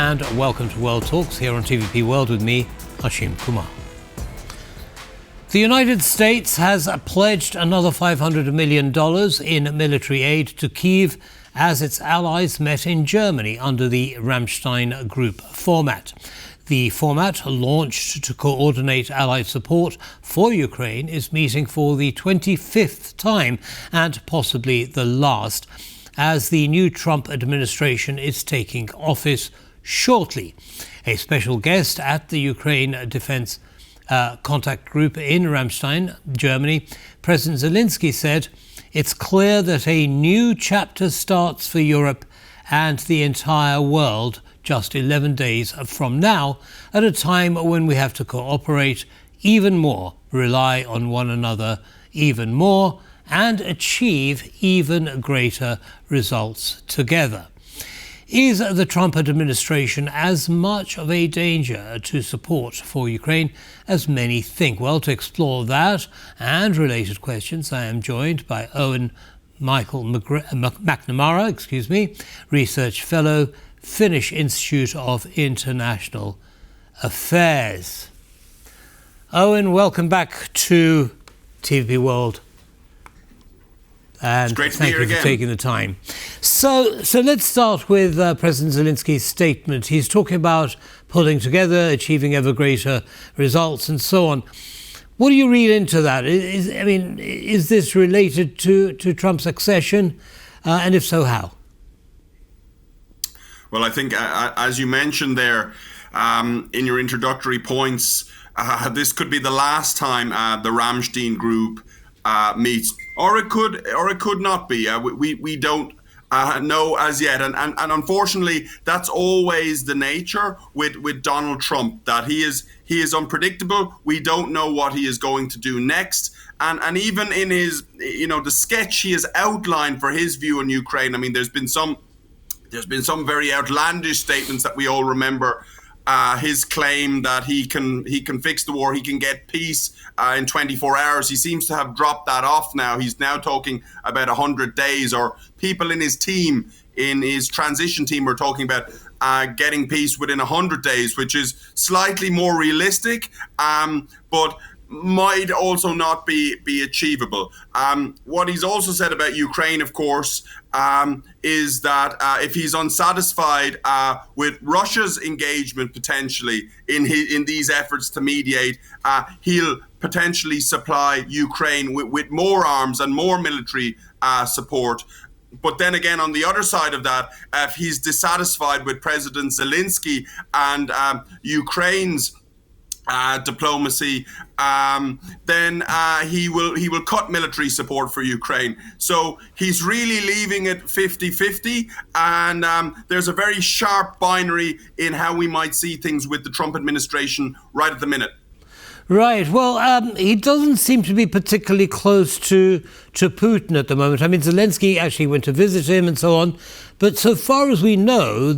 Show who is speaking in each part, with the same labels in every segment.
Speaker 1: and welcome to World Talks here on TVP World with me, Ashim Kumar. The United States has pledged another $500 million in military aid to Kyiv as its allies met in Germany under the Ramstein Group format. The format, launched to coordinate Allied support for Ukraine, is meeting for the 25th time and possibly the last, as the new Trump administration is taking office shortly. A special guest at the Ukraine Defense Contact Group in Ramstein, Germany, President Zelenskyy said, "It's clear that a new chapter starts for Europe and the entire world just 11 days from now, at a time when we have to cooperate even more, rely on one another even more, and achieve even greater results together." Is the Trump administration as much of a danger to support for Ukraine as many think? Well, to explore that and related questions, I am joined by Eoin McNamara, Research Fellow, Finnish Institute of International Affairs. Eoin, welcome back to TVP World. And
Speaker 2: it's great to
Speaker 1: thank
Speaker 2: be here
Speaker 1: you for
Speaker 2: again.
Speaker 1: taking the time. So let's start with President Zelensky's statement. He's talking about pulling together, achieving ever greater results, and so on. What do you read into that? Is this related to Trump's accession, and if so, how?
Speaker 2: Well, I think, as you mentioned there in your introductory points, this could be the last time the Ramstein Group meets, or it could not be. We don't know as yet, and unfortunately, that's always the nature with Donald Trump. That he is unpredictable. We don't know what he is going to do next, and even in his the sketch he has outlined for his view on Ukraine. I mean, there's been some very outlandish statements that we all remember. His claim that he can fix the war, he can get peace in 24 hours. He seems to have dropped that off now. He's now talking about 100 days, or people in his team, in his transition team, are talking about getting peace within 100 days, which is slightly more realistic, but might also not be achievable. What he's also said about Ukraine, of course, is that if he's unsatisfied with Russia's engagement potentially in these efforts to mediate, he'll potentially supply Ukraine with more arms and more military support. But then again, on the other side of that, if he's dissatisfied with President Zelenskyy and Ukraine's diplomacy, then he will cut military support for Ukraine. So he's really leaving it 50-50, and there's a very sharp binary in how we might see things with the Trump administration right at the minute.
Speaker 1: Right. Well, he doesn't seem to be particularly close to Putin at the moment. I mean, Zelenskyy actually went to visit him and so on. But so far as we know,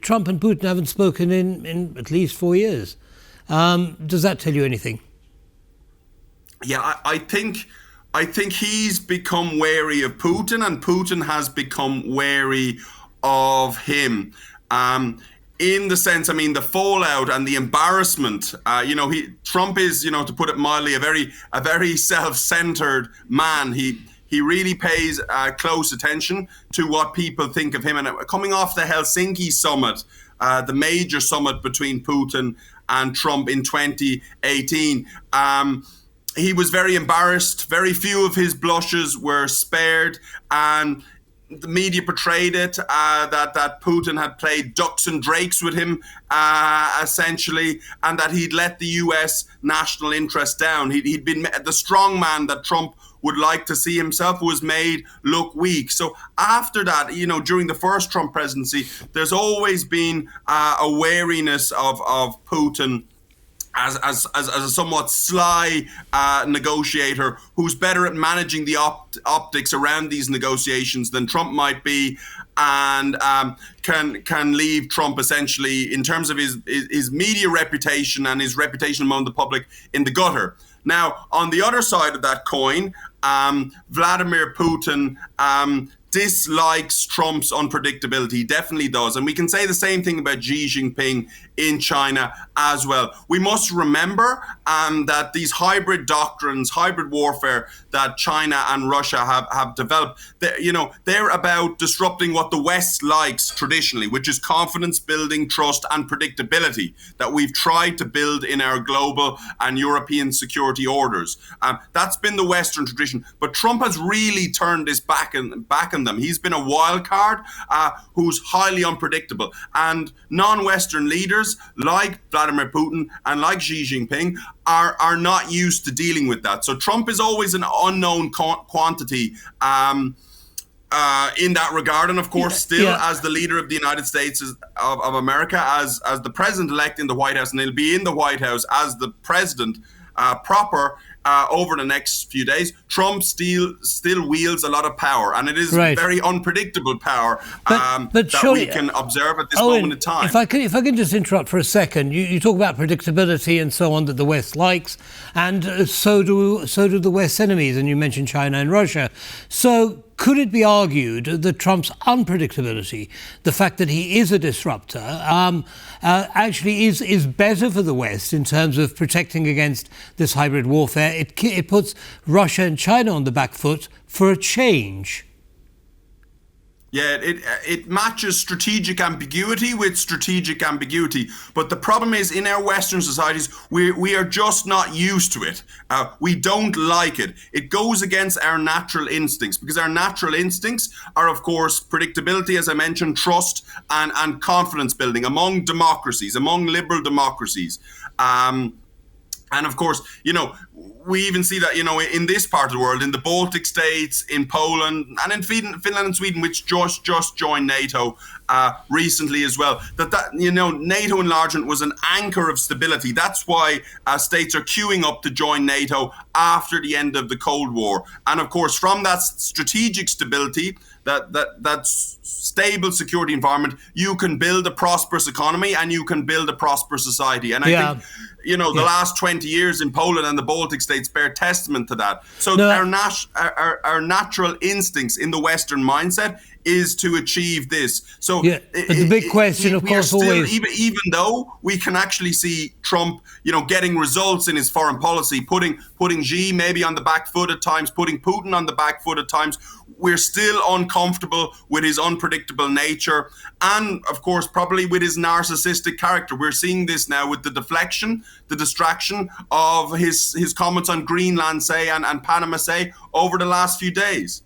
Speaker 1: Trump and Putin haven't spoken in at least 4 years. Does that tell you anything?
Speaker 2: Yeah, I think he's become wary of Putin, and Putin has become wary of him. In the sense, I mean, the fallout and the embarrassment. Trump is, to put it mildly, a very self-centered man. He really pays close attention to what people think of him. And coming off the Helsinki summit, the major summit between Putin and Trump in 2018, he was very embarrassed. Very few of his blushes were spared, and the media portrayed it that Putin had played ducks and drakes with him, essentially, and that he'd let the US national interest down. He'd been the strong man that Trump would like to see himself, was made look weak. So after that, during the first Trump presidency, there's always been a wariness of Putin as a somewhat sly negotiator who's better at managing the optics around these negotiations than Trump might be, and can leave Trump essentially, in terms of his media reputation and his reputation among the public, in the gutter. Now, on the other side of that coin, Vladimir Putin dislikes Trump's unpredictability. He definitely does. And we can say the same thing about Xi Jinping in China as well. We must remember that these hybrid doctrines, hybrid warfare that China and Russia have developed, they're about disrupting what the West likes traditionally, which is confidence building, trust and predictability that we've tried to build in our global and European security orders. That's been the Western tradition. But Trump has really turned this back on them. He's been a wild card who's highly unpredictable. And non-Western leaders like Vladimir Putin and like Xi Jinping are not used to dealing with that. So Trump is always an unknown quantity in that regard. And of course, as the leader of the United States of America, as the president-elect in the White House, and he'll be in the White House as the president proper over the next few days, Trump still wields a lot of power, and it is very unpredictable power that surely, we can observe at this moment in time.
Speaker 1: If I can just interrupt for a second, you talk about predictability and so on that the West likes, and so do the West's enemies, and you mentioned China and Russia. So could it be argued that Trump's unpredictability, the fact that he is a disruptor, actually is better for the West in terms of protecting against this hybrid warfare? It puts Russia and China on the back foot for a change.
Speaker 2: Yeah, it matches strategic ambiguity with strategic ambiguity. But the problem is, in our Western societies, we are just not used to it. We don't like it. It goes against our natural instincts, because our natural instincts are, of course, predictability, as I mentioned, trust and confidence building among democracies, among liberal democracies. And of course, we even see that, in this part of the world, in the Baltic states, in Poland, and in Finland and Sweden, which just joined NATO recently as well, that NATO enlargement was an anchor of stability. That's why states are queuing up to join NATO after the end of the Cold War. And of course, from that strategic stability, that stable security environment, you can build a prosperous economy and you can build a prosperous society. And I think, the last 20 years in Poland and the Baltic states bear testament to that. So our natural instincts in the Western mindset is to achieve this. So
Speaker 1: but the big question, of course, always,
Speaker 2: even though we can actually see Trump, getting results in his foreign policy, putting Xi maybe on the back foot at times, putting Putin on the back foot at times, we're still uncomfortable with his unpredictable nature and, of course, probably with his narcissistic character. We're seeing this now with the deflection, the distraction of his comments on Greenland, say, and Panama, say, over the last few days.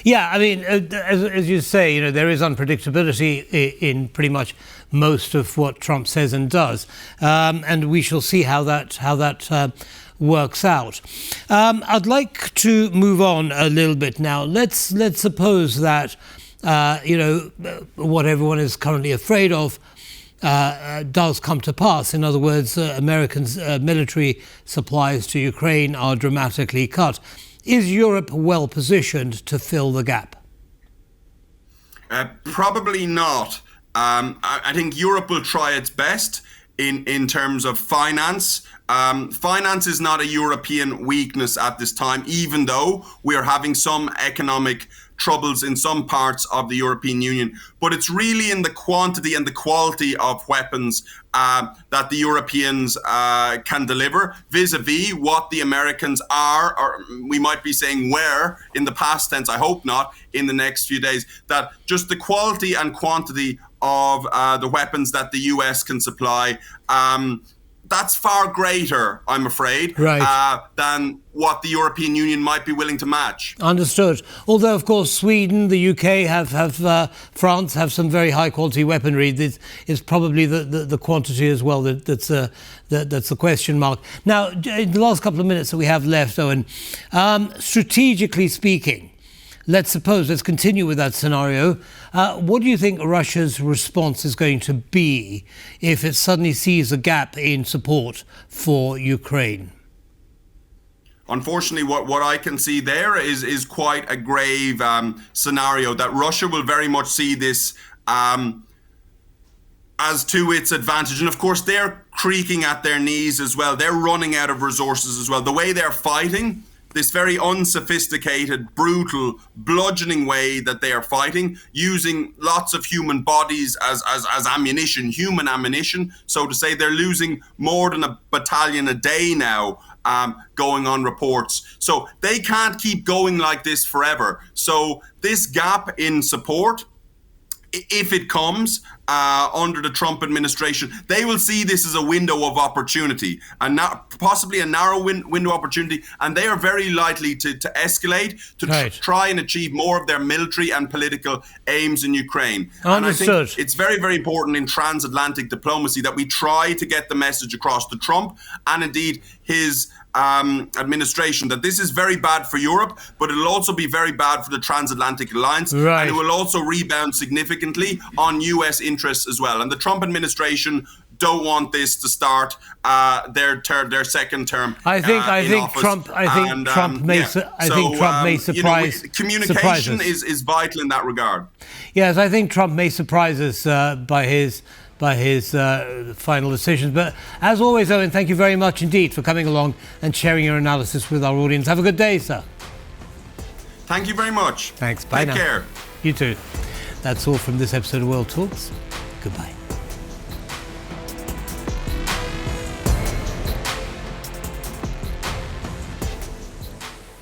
Speaker 1: Yeah, I mean, as you say, there is unpredictability in pretty much most of what Trump says and does, and we shall see how that works out. I'd like to move on a little bit now. Let's suppose that what everyone is currently afraid of does come to pass. In other words, Americans' military supplies to Ukraine are dramatically cut. Is Europe well positioned to fill the gap?
Speaker 2: Probably not. I think Europe will try its best in terms of finance. Finance is not a European weakness at this time, even though we are having some economic troubles in some parts of the European Union. But it's really in the quantity and the quality of weapons that the Europeans can deliver vis-a-vis what the Americans are, or we might be saying were in the past tense, I hope not, in the next few days, that just the quality and quantity of the weapons that the US can supply, that's far greater, I'm afraid, than what the European Union might be willing to match.
Speaker 1: Understood. Although, of course, Sweden, the UK, France have some very high quality weaponry. This is probably the quantity as well that's a question mark. Now, in the last couple of minutes that we have left, Eoin, strategically speaking, let's continue with that scenario. What do you think Russia's response is going to be if it suddenly sees a gap in support for Ukraine?
Speaker 2: Unfortunately, what I can see there is quite a grave scenario, that Russia will very much see this as to its advantage. And of course, they're creaking at their knees as well. They're running out of resources as well. The way they're fighting, this very unsophisticated, brutal, bludgeoning way that they are fighting, using lots of human bodies as ammunition, human ammunition. So to say, they're losing more than a battalion a day now, going on reports. So they can't keep going like this forever. So this gap in support, if it comes under the Trump administration, they will see this as a window of opportunity, and possibly a narrow window of opportunity, and they are very likely to escalate, to try and achieve more of their military and political aims in Ukraine.
Speaker 1: Understood.
Speaker 2: And I think it's very, very important in transatlantic diplomacy that we try to get the message across to Trump and indeed his administration that this is very bad for Europe, but it'll also be very bad for the transatlantic alliance, and it will also rebound significantly on US interests as well. And the Trump administration don't want this to start their second term.
Speaker 1: I think Trump may surprise.
Speaker 2: Communication is vital in that regard.
Speaker 1: Yes, I think Trump may surprise us by his final decisions. But as always, Eoin, thank you very much indeed for coming along and sharing your analysis with our audience. Have a good day, sir.
Speaker 2: Thank you very much.
Speaker 1: Thanks. Bye now.
Speaker 2: Take care.
Speaker 1: You too. That's all from this episode of World Talks. Goodbye.